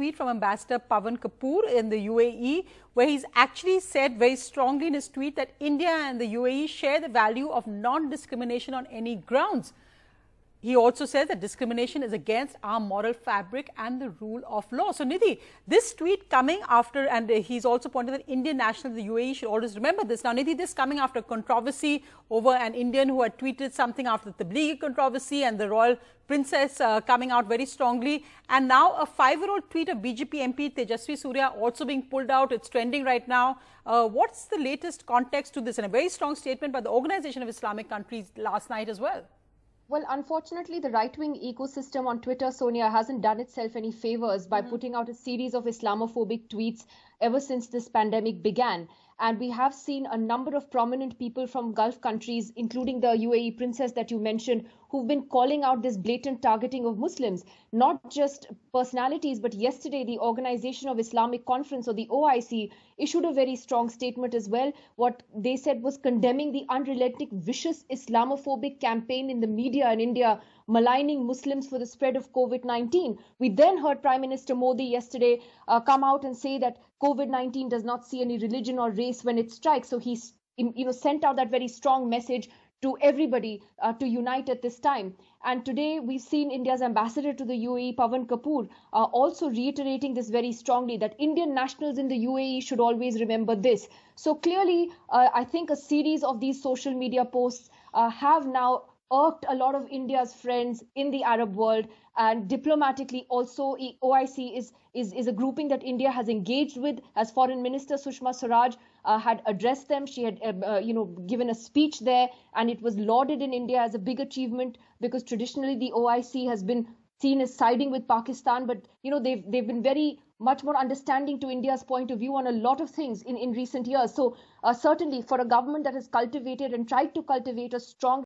tweet from Ambassador Pavan Kapoor in the UAE, where he's actually said very strongly in his tweet that India and the UAE share the value of non-discrimination on any grounds. He also says that discrimination is against our moral fabric and the rule of law. So, Nidhi, this tweet coming after, and he's also pointed that Indian nationals of the UAE should always remember this. Now, Nidhi, this coming after controversy over an Indian who had tweeted something after the Tablighi controversy and the royal princess coming out very strongly. And now a 5-year-old tweet of BJP MP Tejasvi Surya also being pulled out. It's trending right now. What's the latest context to this? And a very strong statement by the Organization of Islamic Countries last night as well. Well, unfortunately, the right-wing ecosystem on Twitter, Sonia, hasn't done itself any favors by putting out a series of Islamophobic tweets ever since this pandemic began. And we have seen a number of prominent people from Gulf countries, including the UAE princess that you mentioned, who've been calling out this blatant targeting of Muslims. Not just personalities, but yesterday the Organization of Islamic Conference, or the OIC, issued a very strong statement as well. What they said was condemning the unrelenting, vicious Islamophobic campaign in the media in India, maligning Muslims for the spread of COVID-19. We then heard Prime Minister Modi yesterday come out and say that COVID-19 does not see any religion or race when it strikes. So he sent out that very strong message to everybody to unite at this time. And today we've seen India's ambassador to the UAE, Pavan Kapoor, also reiterating this very strongly, that Indian nationals in the UAE should always remember this. So clearly, I think a series of these social media posts have now irked a lot of India's friends in the Arab world, and diplomatically also OIC is a grouping that India has engaged with. As Foreign Minister Sushma Swaraj had addressed them, she had given a speech there, and it was lauded in India as a big achievement, because traditionally the OIC has been seen as siding with Pakistan, but they've been very much more understanding to India's point of view on a lot of things in recent years. So certainly for a government that has cultivated and tried to cultivate a strong